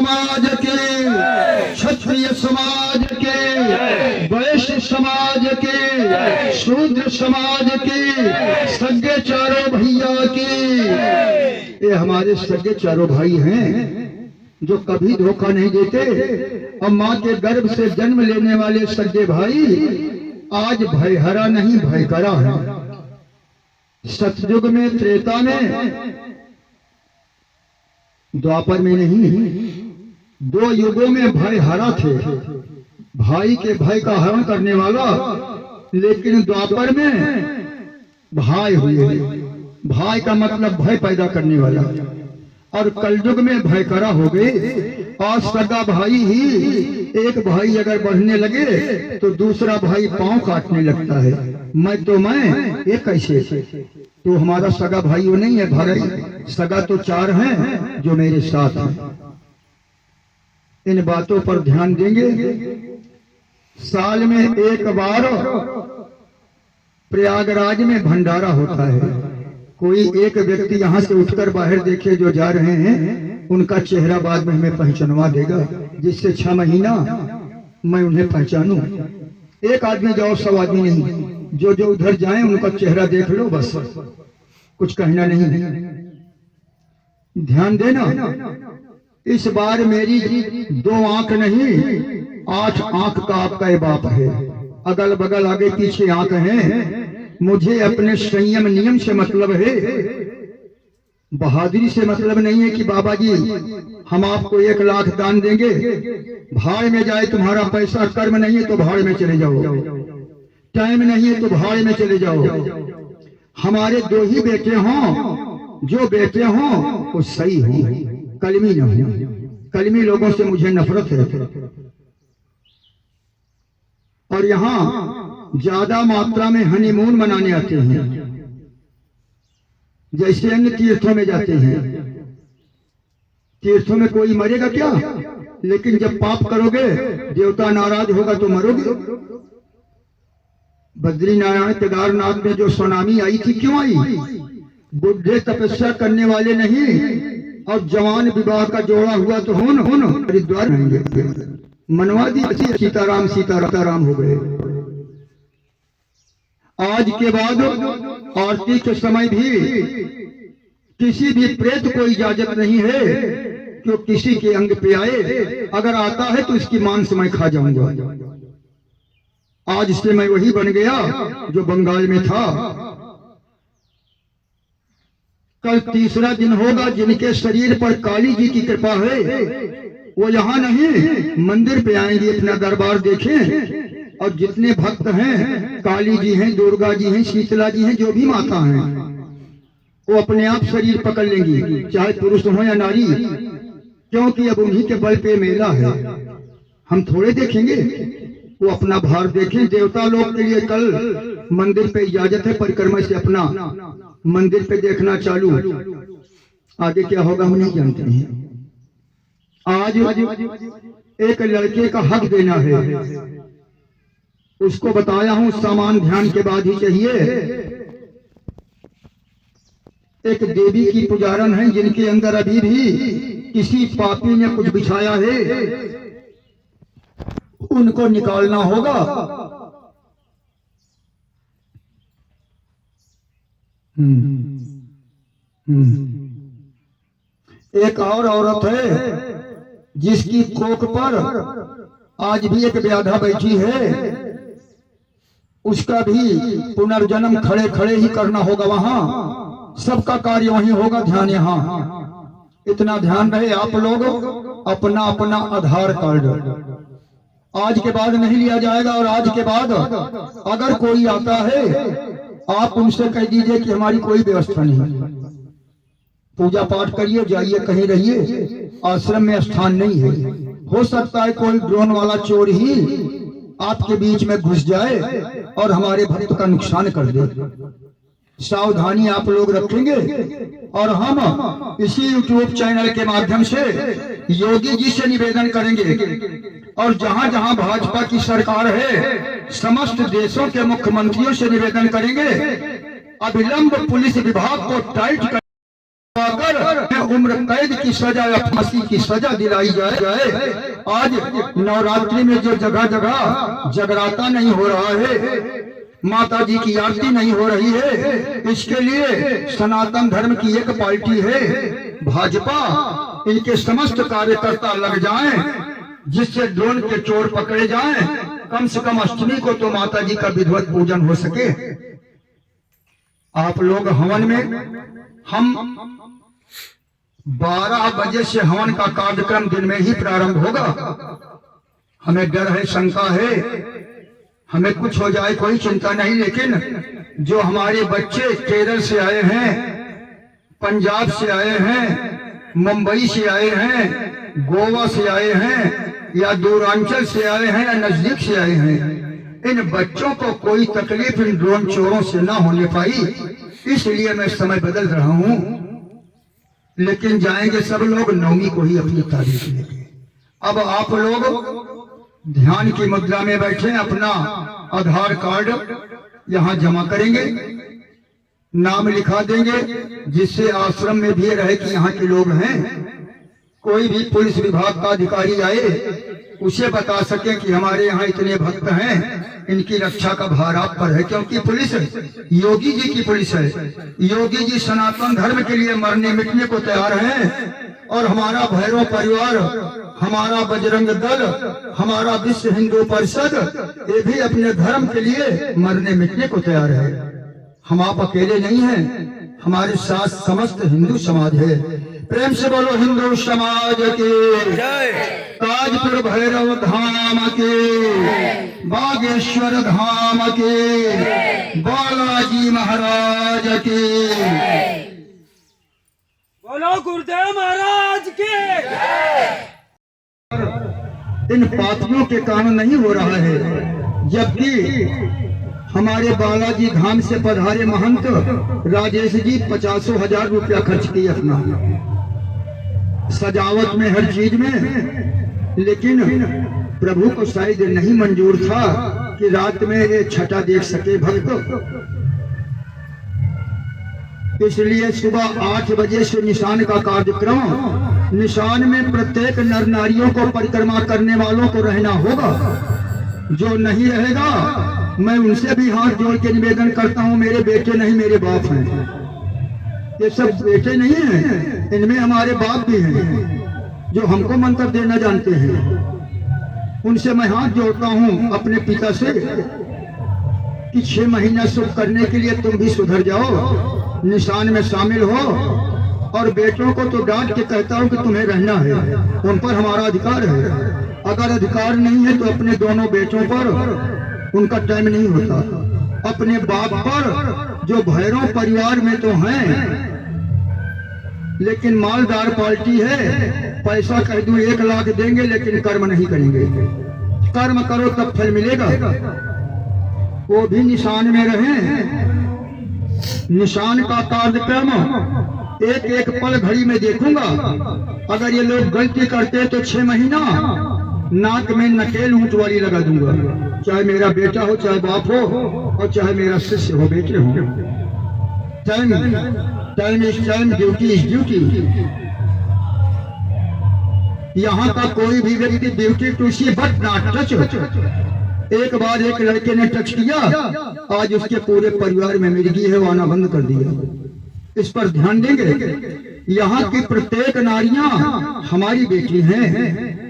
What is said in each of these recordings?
समाज के, क्षत्रिय समाज के, वैश्य समाज के, शूद्र समाज के, सगे चारों भैया के। ये हमारे सगे चारों भाई हैं जो कभी धोखा नहीं देते। और माँ के गर्भ से जन्म लेने वाले सगे भाई आज भयहरा नहीं भयकरा है। सतयुग में, त्रेता में, द्वापर में नहीं, दो युगों में भयहरा थे, भाई के भय का हरण करने वाला। लेकिन द्वापर में भाई हुए, भाई का मतलब भय पैदा करने वाला। और कलयुग में भयकरा हो गए। और सगा भाई ही, एक भाई अगर बढ़ने लगे तो दूसरा भाई पांव काटने लगता है। मैं तो मैं, ये कैसे? तो हमारा सगा भाई वो नहीं है भाई, सगा तो चार हैं जो मेरे साथ हैं। इन बातों पर ध्यान देंगे। साल में एक बार प्रयागराज में भंडारा होता है। कोई एक व्यक्ति यहाँ से उठकर बाहर देखे जो जा रहे हैं, उनका चेहरा बाद में हमें पहचानवा देगा, जिससे 6 महीना मैं उन्हें पहचानूं। एक आदमी जाओ, 100 आदमी नहीं, जो जो उधर जाएं उनका चेहरा देख लो, बस कुछ कहना नहीं। ध्यान देना, इस बार मेरी 2 आंख नहीं, 8 आंख का आपका ये बाप है। अगल बगल आगे पीछे आंख हैं। मुझे अपने संयम नियम से मतलब है, बहादुरी से मतलब नहीं है कि बाबा जी हम आपको 1 लाख दान देंगे, भाड़ में जाए तुम्हारा पैसा। कर्म नहीं है तो भाड़ में चले जाओ, टाइम नहीं है तो भाड़ में चले जाओ। हमारे 2 ही बेटे हों, जो बेटे हों वो सही हो, कलमी न हो। कलमी लोगों से मुझे नफरत है। और यहाँ ज्यादा मात्रा में हनीमून मनाने आते हैं, जैसे अन्य तीर्थों में जाते हैं। तीर्थों में कोई मरेगा क्या? लेकिन जब पाप करोगे, देवता नाराज होगा तो मरोगे। बद्रीनारायण केदारनाथ में जो सुनामी आई थी, क्यों आई? बुढ़े तपस्या करने वाले नहीं और जवान विवाह का जोड़ा हुआ तो हो न हरिद्वार रहेंगे। मनवादी सीताराम सीताराम हो गए। आज के बाद आरती के समय भी किसी भी प्रेत को इजाजत नहीं है कि वो किसी के अंग पे आए। अगर आता है तो इसकी मांस मैं खा जाऊंगा। आज से मैं वही बन गया जो बंगाल में था। कल तीसरा दिन होगा जिनके शरीर पर काली जी की कृपा है, वो यहाँ नहीं मंदिर पे आएंगे, अपना दरबार देखें। और जितने भक्त हैं, काली जी हैं, दुर्गा जी हैं, शीतला जी हैं, जो भी माता हैं, वो अपने आप शरीर पकड़ लेंगी, चाहे पुरुष हो या नारी। क्योंकि अब उन्हीं के बल पे मेला है, हम थोड़े देखेंगे। वो अपना भार देखें। देवता लोग के लिए कल मंदिर पे इजाजत है, परिक्रमा से अपना मंदिर पे देखना चालू। आगे क्या होगा हम नहीं जानते हैं। आज एक लड़के का हक देना है, उसको बताया हूं, सामान ध्यान के बाद ही चाहिए। एक देवी की पुजारन है जिनके अंदर अभी भी किसी पापी ने कुछ बिछाया है, उनको निकालना होगा। एक और औरत है जिसकी कोख पर आज भी एक व्याधा बैठी है, उसका भी पुनर्जन्म खड़े खड़े ही करना होगा। वहां सबका कार्य वहीं होगा, ध्यान यहाँ। इतना ध्यान रहे, आप लोग अपना अपना आधार कार्ड आज के बाद नहीं लिया जाएगा। और आज के बाद अगर कोई आता है, आप उनसे कह दीजिए कि हमारी कोई व्यवस्था नहीं, पूजा पाठ करिए, जाइए, कहीं रहिए, आश्रम में स्थान नहीं है। हो सकता है कोई ड्रोन वाला चोर ही आपके बीच में घुस जाए और हमारे भक्त का नुकसान कर दे। सावधानी आप लोग रखेंगे। और हम इसी YouTube चैनल के माध्यम से योगी जी से निवेदन करेंगे, और जहां जहां भाजपा की सरकार है, समस्त देशों के मुख्यमंत्रियों से निवेदन करेंगे, अविलंब पुलिस विभाग को टाइट अगर उम्र कैद की सजा या फांसी की सजा दिलाई जाए। आज नवरात्रि में जो जगह जगह जगराता नहीं हो रहा है, माता जी की आरती नहीं हो रही है, इसके लिए सनातन धर्म की एक पार्टी है भाजपा, इनके समस्त कार्यकर्ता लग जाएं, जिससे ड्रोन के चोर पकड़े जाएं। कम से कम अष्टमी को तो माता जी का विधिवत पूजन हो सके। आप लोग हवन में, हम 12 बजे से हवन का कार्यक्रम दिन में ही प्रारंभ होगा। हमें डर है, शंका है, हमें कुछ हो जाए कोई चिंता नहीं, लेकिन जो हमारे बच्चे केरल से आए हैं, पंजाब से आए हैं, मुंबई से आए हैं, गोवा से आए हैं, या दूरांचल से आए हैं, या नजदीक से आए हैं, इन बच्चों को कोई तकलीफ इन ड्रोन चोरों से ना होने पाई, इसलिए मैं समय बदल रहा हूं। लेकिन जाएंगे सब लोग नवमी को ही अपनी तारीख लेके। अब आप लोग ध्यान की मुद्रा में बैठे, अपना आधार कार्ड यहाँ जमा करेंगे, नाम लिखा देंगे, जिससे आश्रम में भी रहे कि यहाँ के लोग हैं। कोई भी पुलिस विभाग का अधिकारी आए उसे बता सके कि हमारे यहाँ इतने भक्त हैं, इनकी रक्षा का भार आप पर है, क्योंकि पुलिस योगी जी की पुलिस है। योगी जी सनातन धर्म के लिए मरने मिटने को तैयार हैं, और हमारा भैरव परिवार, हमारा बजरंग दल, हमारा विश्व हिंदू परिषद, ये भी अपने धर्म के लिए मरने मिटने को तैयार है। हम आप अकेले नहीं हैं, हमारे साथ समस्त हिंदू समाज है। प्रेम से बोलो हिंदू समाज के जय, ताजपुर भैरव धाम के, बागेश्वर धाम के, बालाजी महाराज के, बोलो गुरुदेव महाराज के। इन पापियों के कारण नहीं हो रहा है, जबकि हमारे बालाजी धाम से पधारे महंत राजेश जी 50,000 रुपया खर्च किए अपना सजावट में, हर चीज में, लेकिन प्रभु को शायद नहीं मंजूर था कि रात में ये छटा देख सके भक्त। इसलिए सुबह 8 बजे से निशान का कार्यक्रम, निशान में प्रत्येक नर नारियों को परिक्रमा करने वालों को रहना होगा। जो नहीं रहेगा, मैं उनसे भी हाथ जोड़ के निवेदन करता हूं, मेरे बेटे नहीं मेरे बाप हैं। ये सब बेटे नहीं हैं, इनमें हमारे बाप भी हैं जो हमको मंत्र देना जानते हैं। उनसे मैं हाथ जोड़ता हूं अपने पिता से कि 6 महीना सुख करने के लिए तुम भी सुधर जाओ, निशान में शामिल हो, और बेटों को तो डांट के कहता हूं कि तुम्हें रहना है, उन पर हमारा अधिकार है। अगर अधिकार नहीं है तो अपने दोनों बेटों पर उनका टाइम नहीं होता, अपने बाप पर जो भैरव परिवार में तो हैं, लेकिन मालदार पार्टी है, पैसा कह दूं 1 लाख देंगे लेकिन कर्म नहीं करेंगे। कर्म करो तब फल मिलेगा। वो भी निशान में रहें। निशान का कार्यक्रम एक एक पल घड़ी में देखूंगा। अगर ये लोग गलती करते तो 6 महीना नाक में नकेल ऊंट वाली लगा दूंगा, चाहे मेरा बेटा हो, चाहे बाप हो, और चाहे मेरा शिष्य हो, बेटे हो। Time is time, duty is duty. यहाँ का कोई भी व्यक्ति duty to see but not touch. एक बार एक लड़के ने टच किया, आज उसके पूरे परिवार में मिर्गी है, वो आना बंद कर दिया। इस पर ध्यान देंगे। यहाँ की प्रत्येक नारियां हमारी बेटी हैं,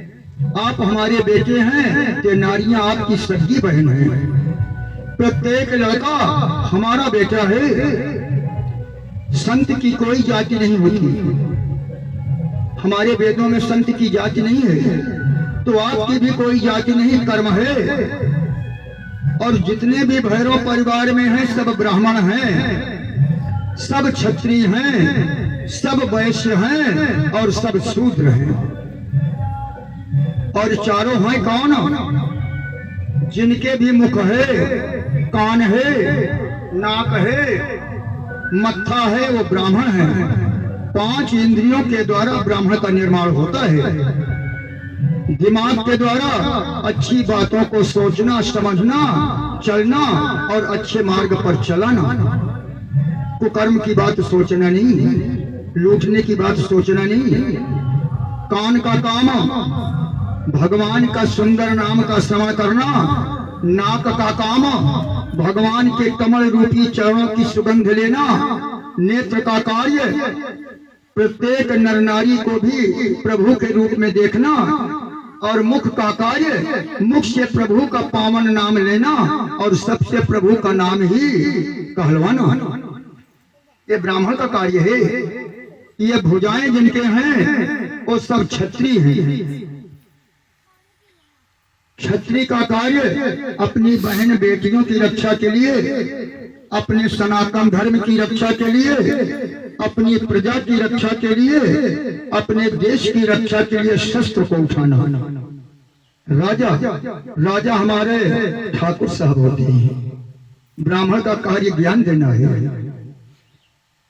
आप हमारे बेटे हैं, तो नारियां आपकी सगी बहन हैं। प्रत्येक लड़का हमारा बेटा है। संत की कोई जाति नहीं होती, हमारे वेदों में संत की जाति नहीं है, तो आपकी भी कोई जाति नहीं, कर्म है। और जितने भी भैरव परिवार में हैं सब ब्राह्मण हैं, सब क्षत्रिय हैं, सब वैश्य हैं, और सब शूद्र हैं। और चारों हैं कौन? जिनके भी मुख है, कान है, नाक है, मत्था है, वो ब्राह्मण है। 5 इंद्रियों के द्वारा ब्राह्मण का निर्माण होता है। दिमाग के द्वारा अच्छी बातों को सोचना, समझना, चलना और अच्छे मार्ग पर चलाना। कुकर्म की बात सोचना नहीं, लूटने की बात सोचना नहीं। कान का काम भगवान का सुंदर नाम का सेवा करना, नाक का काम भगवान के कमल रूपी चरणों की सुगंध लेना, नेत्र का कार्य प्रत्येक नर नारी को भी प्रभु के रूप में देखना, और मुख का कार्य मुख से प्रभु का पावन नाम लेना, और सबसे प्रभु का नाम ही कहलवाना। ये ब्राह्मण का कार्य है। ये भुजाएं जिनके हैं वो सब क्षत्रिय हैं। क्षत्रिय का कार्य अपनी बहन बेटियों की रक्षा के लिए, अपने सनातन धर्म की रक्षा के लिए, अपनी प्रजा की रक्षा के लिए, अपने देश की रक्षा के लिए शस्त्र को उठाना। राजा हमारे ठाकुर साहब होते हैं। ब्राह्मण का कार्य ज्ञान देना है।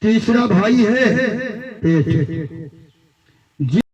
तीसरा भाई है पेट।